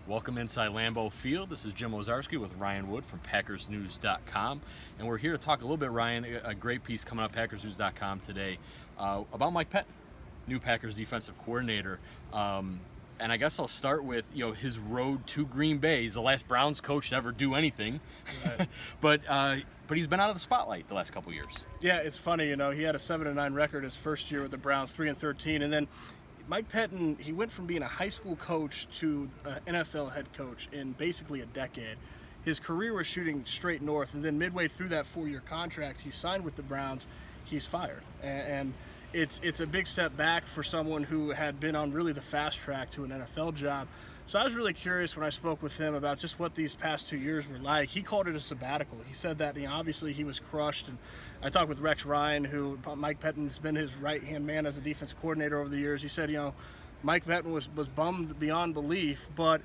Welcome inside Lambeau Field. This is Jim Owczarski with Ryan Wood from PackersNews.com, and we're here to talk a little bit, Ryan, a great piece coming up PackersNews.com today about Mike Pettine, new Packers defensive coordinator. And I guess I'll start with his road to Green Bay. He's the last Browns coach to ever do anything, right. but he's been out of the spotlight the last couple years. Yeah, it's funny. He had a 7-9 record his first year with the Browns, 3-13, and then Mike Pettine, he went from being a high school coach to an NFL head coach in basically a decade. His career was shooting straight north, and then midway through that 4-year contract he signed with the Browns, he's fired. And it's a big step back for someone who had been on really the fast track to an NFL job. So I was really curious when I spoke with him about just what these past 2 years were like. He called it a sabbatical. He said that obviously he was crushed, and I talked with Rex Ryan, who Mike Pettine's been his right-hand man as a defense coordinator over the years. He said, Mike Pettine was bummed beyond belief, but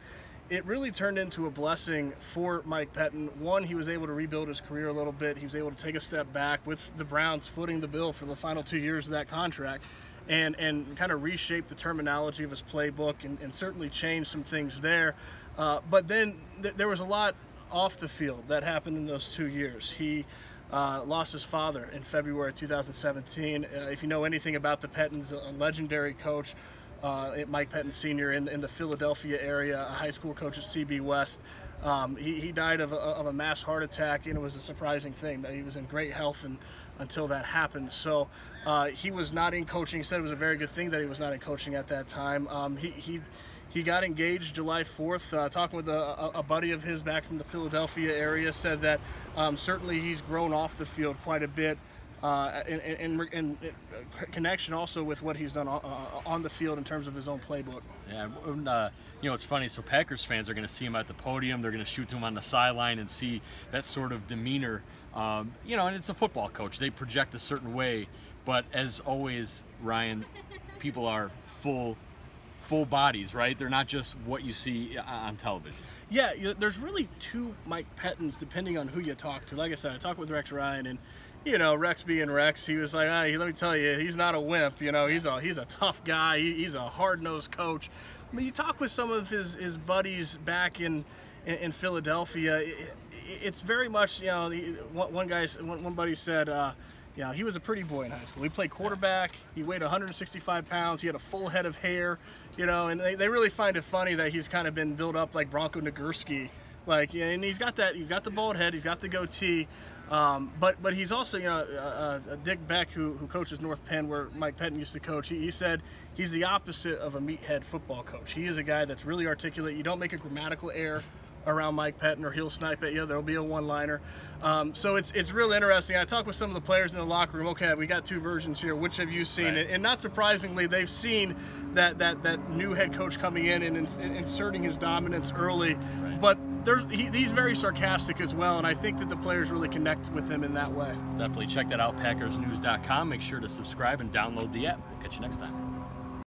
it really turned into a blessing for Mike Pettine. One, he was able to rebuild his career a little bit. He was able to take a step back with the Browns footing the bill for the final 2 years of that contract, and kind of reshape the terminology of his playbook and certainly change some things there. But then there was a lot off the field that happened in those 2 years. He lost his father in February 2017. If you know anything about the Pettines, a legendary coach, Mike Pettine Sr. in the Philadelphia area, a high school coach at CB West. He died of a mass heart attack, and it was a surprising thing. He was in great health until that happened. So he was not in coaching. He said it was a very good thing that he was not in coaching at that time. He got engaged July 4th. Talking with a buddy of his back from the Philadelphia area, said that certainly he's grown off the field quite a bit. In connection also with what he's done on the field in terms of his own playbook. Yeah, it's funny. So Packers fans are going to see him at the podium. They're going to shoot to him on the sideline and see that sort of demeanor. And it's a football coach. They project a certain way, but as always, Ryan, people are full bodies, right? They're not just what you see on television. Yeah, there's really two Mike Pettines depending on who you talk to. Like I said, I talked with Rex Ryan, and Rex being Rex, he was like, let me tell you, he's not a wimp. He's a tough guy. He's a hard-nosed coach. I mean, you talk with some of his buddies back in Philadelphia, it's very much, one buddy said, he was a pretty boy in high school. He played quarterback. He weighed 165 pounds. He had a full head of hair, and they really find it funny that he's kind of been built up like Bronco Nagurski. And he's got the bald head, he's got the goatee, but he's also, Dick Beck, who coaches North Penn, where Mike Pettine used to coach. He said he's the opposite of a meathead football coach. He is a guy that's really articulate. You don't make a grammatical error around Mike Pettine, or he'll snipe at you. There'll be a one-liner. So it's real interesting. I talked with some of the players in the locker room. Okay, we got two versions here. Which have you seen? Right. And not surprisingly, they've seen that new head coach coming in and inserting his dominance early. Right. But he's very sarcastic as well, and I think that the players really connect with him in that way. Definitely check that out, PackersNews.com. Make sure to subscribe and download the app. We'll catch you next time.